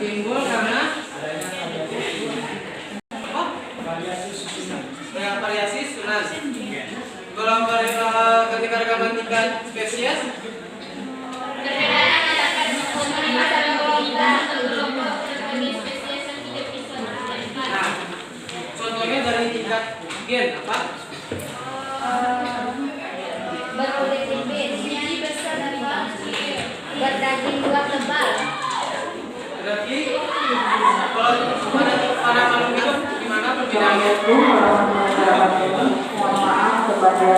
timbul karena variasi susunan. Golongan keanekaragaman tingkat spesies. Nah, contohnya dari tingkat gen apa? Berprotein B, tinggi besar dan berdaging luar tebal. Berarti kalau pada makhluk hidup gimana perbedaannya? Mohon maaf kepada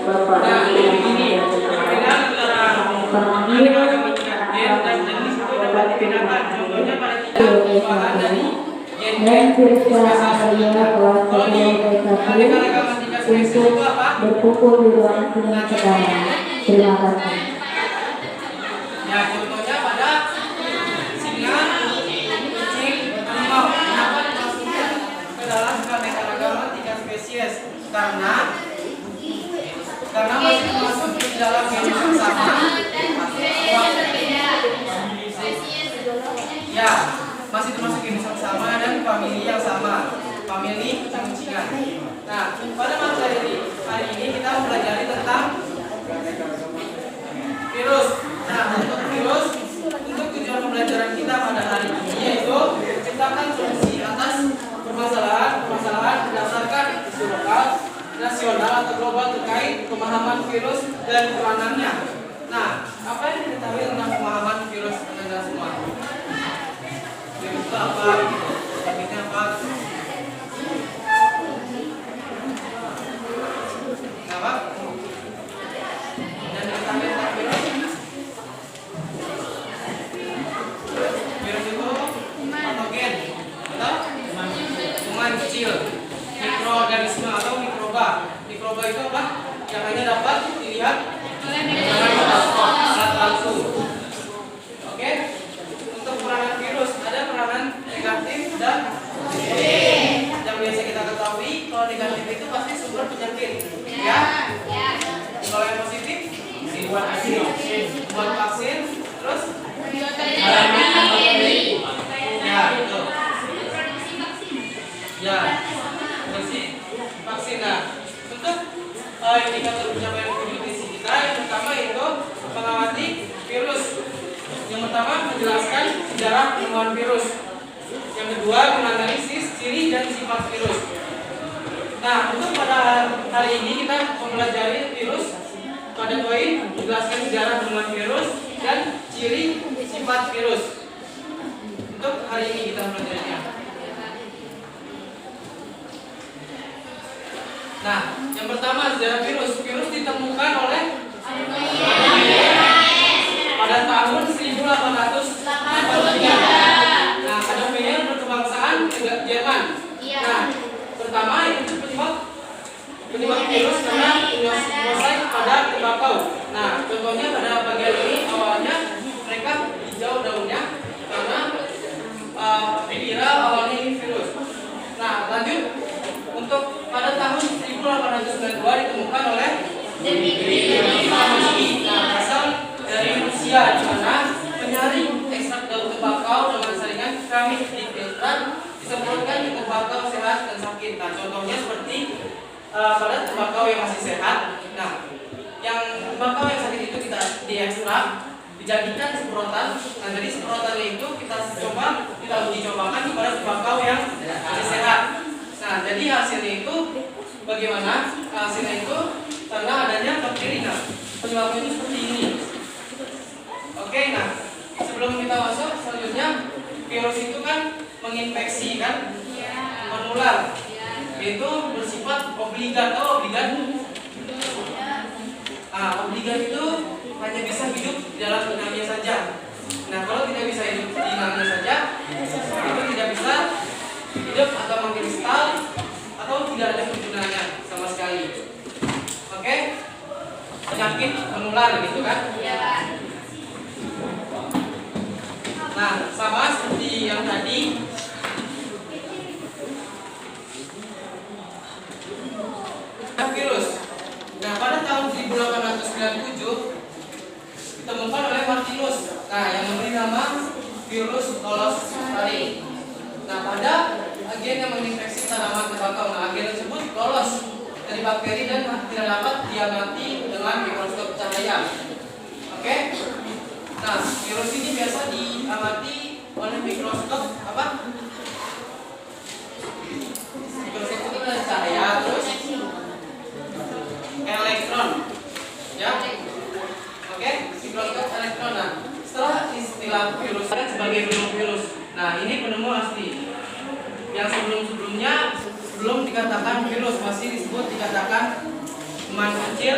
Bapak Nah, Ibu ini perbedaan antara keanekaragaman tingkat gen dan jenis itu dapat dibedakan. Contohnya pada tingkat perubahan dari gen spesies. Kalau di keanekaragaman tingkat spesies itu apa? berkumpul di ruang sidang pertama. Terima kasih. Ya, contohnya pada singa, kucing, harimau. Kenapa dimasukkan ke dalam keanekaragaman tingkat spesies? Karena masih masuk di dalam genus yang sama. Ya, masih termasuk genus yang sama dan famili yang sama. Famili kucing-kucingan. Nah, pada materi hari ini kita mempelajari tentang virus. Nah, untuk virus, untuk tujuan pembelajaran kita pada hari ini yaitu menciptakan solusi atas permasalahan berdasarkan isu lokal, nasional atau global terkait pemahaman virus dan peranannya. Nah, apa yang diketahui tentang pemahaman virus Anda semua? Virus itu apa? Penyakitnya apa? Kenapa? Dan diketahui tentang virus? Virus itu patogen atau kuman kecil, mikroorganisme atau mikroba. Mikroba itu apa? Yang hanya dapat dilihat dengan mikroskop alat langsung. Oke? Untuk peranan virus ada peranan negatif dan positif. Yang biasa kita ketahui kalau negatif itu pasti sumber penyakit. Ya? Kalau yang positif buat vaksin, terus ya, betul. Ya, produksi vaksin. Nah, untuk indikator pencapaian nutrisi kita yang pertama yaitu mengamati virus. Yang pertama menjelaskan sejarah penemuan virus. Yang kedua menganalisis ciri dan sifat virus. Nah, untuk pada hari ini kita mempelajari virus pada poin menjelaskan sejarah penemuan virus dan ciri sifat virus. Untuk hari ini kita mempelajarinya. Nah, yang pertama sejarah virus. Virus ditemukan oleh pada tahun 1883. Nah, pada penyiar berkebangsaan Jerman. Nah, pertama itu penyebab virus karena mosaik pada tembakau. Nah, contohnya pada bagian ini awalnya mereka hijau daunnya karena dikira awalnya ini virus. Nah, lanjut untuk pada tahun 1892 ditemukan oleh asal dari Rusia, di mana penyaring ekstrak daun tembakau dengan saringan keramik difilter disemprotkan di tembakau sehat dan sakit. Nah, contohnya seperti pada tembakau yang masih sehat. Nah, yang tembakau yang sakit itu kita diekstrak, dijadikan semprotan. Nah, jadi semprotannya itu kita uji cobakan kepada tembakau yang masih sehat. Nah, jadi hasilnya itu bagaimana? Hasilnya itu karena adanya bakteri. Nah, penyebabnya itu seperti ini. Oke, nah sebelum kita masuk selanjutnya, virus itu kan menginfeksi kan, menular, yaitu bersifat obligat. Obligat itu hanya bisa hidup di dalam inangnya saja. Nah, kalau tidak bisa hidup di inangnya saja, itu tidak bisa hidup atau mengkristal atau tidak ada kegunaannya sama sekali. Oke? Penyakit menular gitu kan? Nah, sama seperti yang tadi, virus. Nah, pada tahun 1897 ditemukan oleh Martinus. Nah, yang memberi nama virus agen yang menginfeksi tanaman tembakau. Nah, agen tersebut lolos dari bakteri dan tidak dapat diamati dengan mikroskop cahaya. Oke? Nah, virus ini biasa diamati oleh mikroskop apa? Mikroskop itu ada cahaya, terus elektron, ya. Oke, mikroskop elektron. Nah, setelah istilah virus sebagai virus. Nah, ini penemu asli. Yang sebelum-sebelumnya belum dikatakan virus, masih dikatakan kuman kecil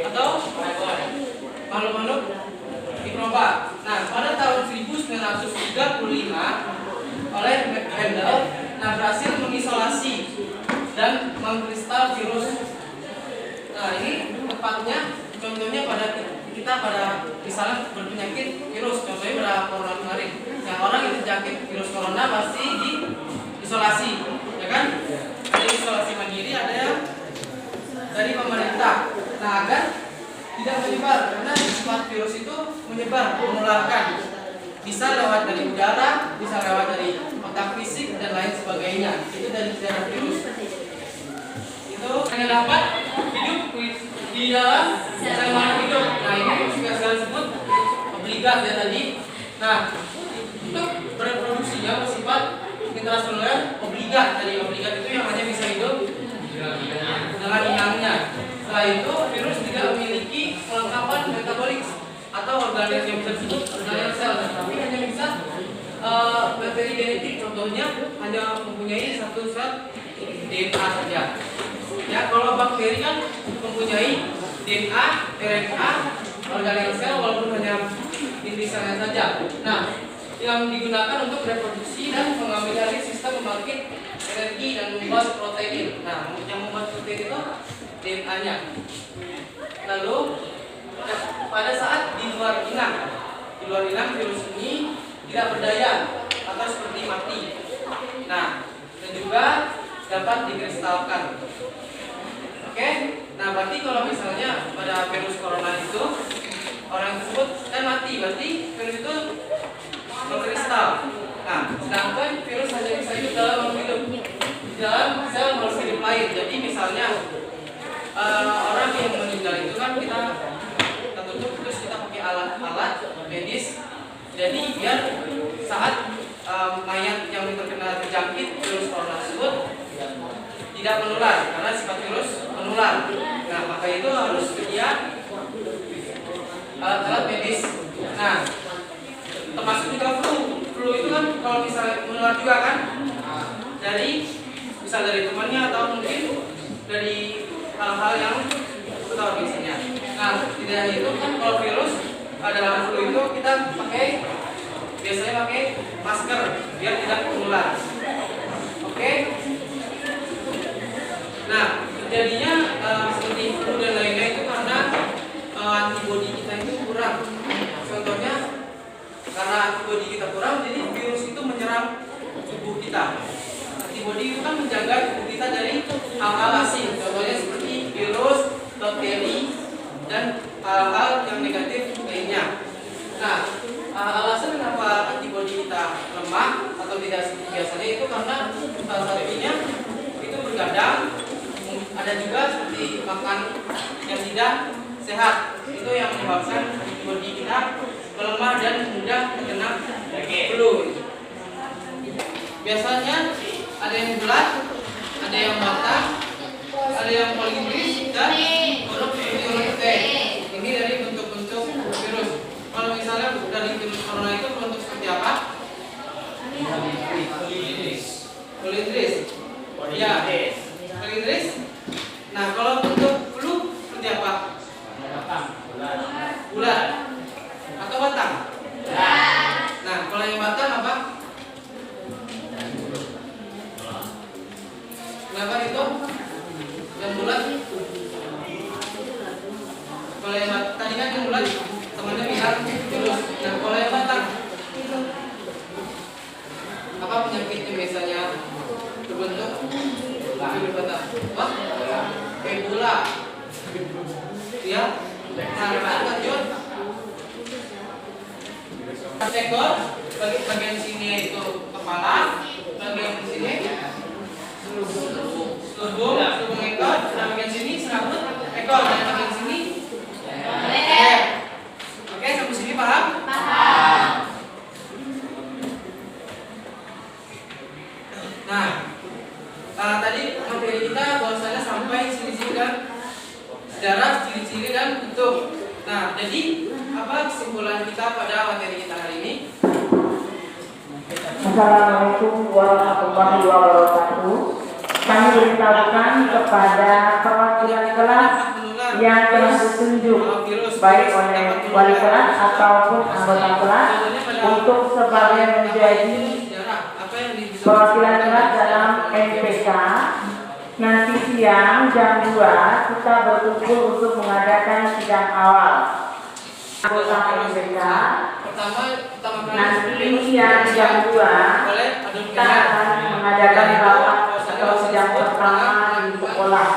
atau makhluk-makhluk mikroba. Nah, pada tahun 1935 oleh Mendel, nah berhasil mengisolasi dan mengkristal virus. Nah, ini tepatnya contohnya pada kita pada misalnya berpenyakit virus, contohnya pada corona kemarin. Yang orang yang terjangkit virus corona pasti diisolasi, ya kan? Ada isolasi mandiri, ada yang dari pemerintah. Nah, agar tidak menyebar, karena sifat virus itu menyebar, menularkan. Bisa lewat dari udara, bisa lewat dari kontak fisik dan lain sebagainya. Itu dari sejarah virus. Itu hanya dapat hidup di dalam sel makhluk hidup. Nah, ini juga saya sebut obligat ya tadi. Nah, untuk bereproduksinya bersifat intraseluler obligat. Tadi obligat itu yang hanya bisa hidup dengan inangnya. Setelah itu virus tidak memiliki kelengkapan metabolik atau organel yang bisa disebut organel sel, tapi hanya bisa bakteri genetik. Contohnya hanya mempunyai satu zat DNA saja. Ya, kalau bakteri kan mempunyai DNA, RNA, organel sel walaupun hanya inti selnya saja. Nah, yang digunakan untuk reproduksi dan mengambil alih sistem pembangkit energi dan membuat protein. Nah, yang membuat protein itu DNA-nya. Lalu pada saat di luar inang virus ini tidak berdaya atau seperti mati. Nah, dan juga dapat dikristalkan. Oke? Nah, berarti kalau misalnya pada virus corona itu orang tersebut mati, berarti virus itu mengkristal. Nah, sedangkan virus hanya bisa hidup dalam makhluk hidup, di dalam sel makhluk hidup lain. Jadi misalnya orang yang meninggal itu kan kita tutup, terus kita pakai alat-alat medis. Jadi biar saat mayat yang terkena terjangkit virus corona tersebut tidak menular, karena sifat virus menular. Nah, maka itu harus sedia alat-alat medis. Nah, termasuk juga flu itu kan kalau misalnya menular juga kan dari bisa dari temannya atau mungkin dari hal-hal yang betul biasanya. Nah, tidak hanya itu kan kalau virus dalam flu itu kita biasanya pakai masker biar tidak menular. Oke? Nah, jadinya seperti flu dan lainnya itu karena antibodi kita itu kurang. Contohnya karena antibodi kita kurang, jadi virus itu menyerang tubuh kita. Antibodi itu kan menjaga tubuh kita dari hal-hal asing, contohnya seperti virus, bakteri, dan hal-hal yang negatif lainnya. Nah, alasan kenapa antibodi kita lemah atau tidak seperti biasanya itu karena salah satunya itu bergadang. Ada juga seperti makan yang tidak sehat, itu yang menyebabkan antibodi kita melemah dan mudah terkena flu. Biasanya ada yang bulat, ada yang batang, ada yang poligris dan huruf T. Ini dari bentuk-bentuk virus. Kalau misalnya dari virus corona itu bentuk seperti apa? Polindris. Ya, polindris. Nah, kalau bentuk flu seperti apa? Bulat. Atau batang? Nah, kalau yang batang apa? Kenapa itu? Yang bulat? Kalau yang batang, tadi kan yang bulat temannya bilang virus. Nah, kalau yang batang apa penyakitnya biasanya berbentuk virus batang? Wah, Ebola. Ya. Nah, lanjut. Ekor, bagian sini itu kepala, bagian sini Nah, tadi materi kita bahwasanya sampai ciri-ciri dan sejarah, ciri-ciri dan bentuk. Nah, jadi apa kesimpulan kita pada materi kita hari ini? Assalamualaikum warahmatullahi wabarakatuh. Kami beritahukan kepada perwakilan kelas yang telah ditunjuk baik oleh wali kelas ataupun anggota kelas untuk sebagai menjadi perwakilan kelas dalam MPK. Nanti siang jam 2 kita berkumpul untuk mengadakan sidang awal anggota MPK. Nanti siang jam 2 kita akan mengadakan rapat atau sidang pertama di sekolah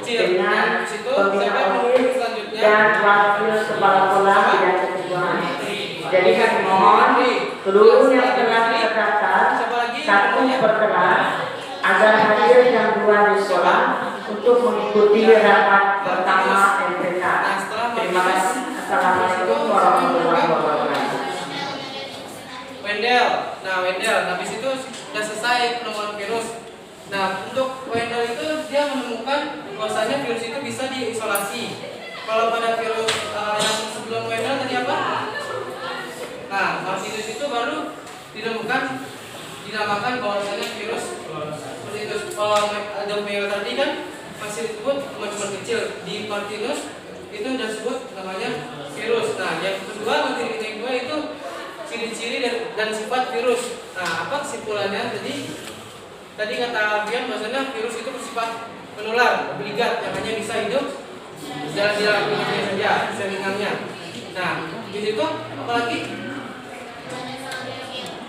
dengan pembina OSIS dan wakil kepala sekolah dan ketua. Jadi kami mohon seluruh yang telah terdaftar satu per kelas agar hadir jam 2 di sekolah untuk mengikuti rapat pertama MPK. Terima kasih. Assalamualaikum warahmatullahi wabarakatuh. Wendel. Nah, Wendel, habis itu sudah selesai penemuan virus. Nah, untuk Wendel itu dia menemukan bahwasanya virus itu bisa diisolasi. Kalau pada virus yang sebelum Wendel tadi apa? Nah, Martinus itu baru dinamakan bahwasanya virus seperti itu. Kalau Domeo tadi kan masih disebut teman-teman kecil. Di Martinus itu sudah disebut namanya virus. Nah, yang kedua materi kita yang kedua itu ciri-ciri dan sifat virus. Nah, apa kesimpulannya tadi kata Alfian bahwasanya virus itu bersifat menular, obligat, yang hanya bisa hidup dalam lingkungannya saja, selingannya. Nah, di situ apalagi?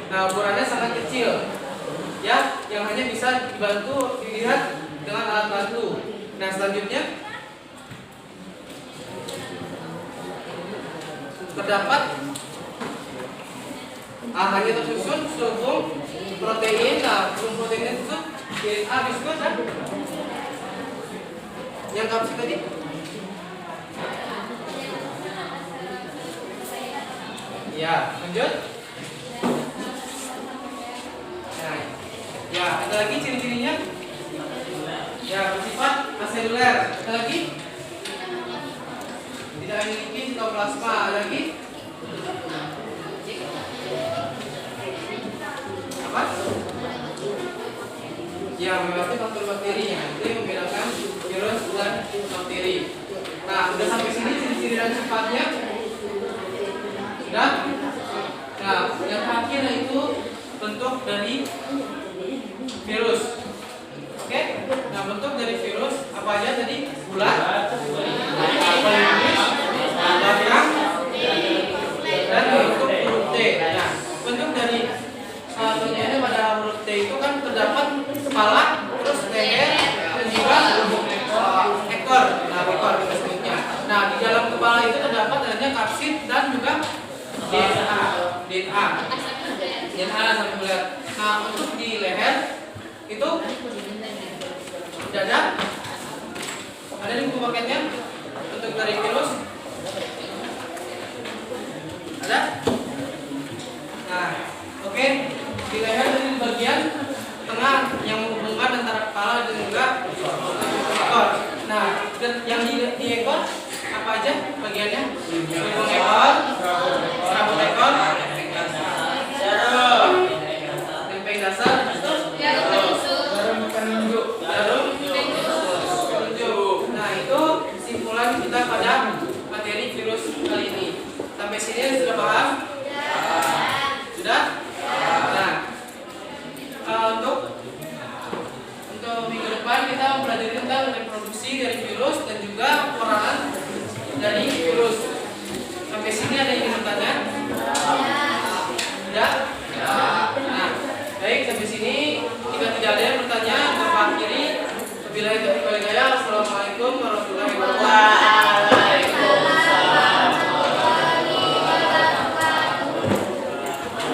Nah, ukurannya sangat kecil, ya, yang hanya bisa dilihat dengan alat bantu. Nah, selanjutnya terdapat hanya tersusun sulfur protein. Nah, sulfur protein itu DNA biskut kan? Yang kapsul tadi? Ya, lanjut. Nah, ya, ada lagi ciri-cirinya? Ya, bersifat aseluler. Ada lagi? Tidak memiliki sitoplasma. Ada lagi? Apa? Ya, memiliki faktor bakterinya. Itu yang membedakan virus dan bakteri. Nah, udah sampai sini ciri-ciri dan sifatnya. Sudah? Nah, yang terakhir itu bentuk dari virus. Oke? Nah, bentuk dari virus apa aja tadi? Bulat, politis, batang, dan bentuk huruf T. Nah, bentuk dari salah satunya ini pada huruf T itu kan terdapat kepala, terus leher, dan juga ekor. Nah, ekor selanjutnya. Nah, di dalam kepala itu terdapat adanya kapsid dan juga DNA sampai melihat. Nah, untuk di leher itu tidak ada di buku paketnya untuk dari virus ada. Nah, oke. Di leher dari bagian tengah yang menghubungkan antara kepala dan juga ekor. Nah, dan yang di ekor apa aja bagiannya? Hubung ekor, serabut ekor, lempeng dasar, jarum penunjuk. Nah, itu kesimpulan kita pada materi virus kali ini. Sampai sini sudah paham? Sudah? Nah, untuk minggu depan kita mempelajari tentang reproduksi dari virus dan juga peranan dari virus. Sampai sini ada yang ingin bertanya? Sudah? Nah, baik, sampai sini jika tidak ada yang bertanya, kita akhiri. Wabillahi taufiq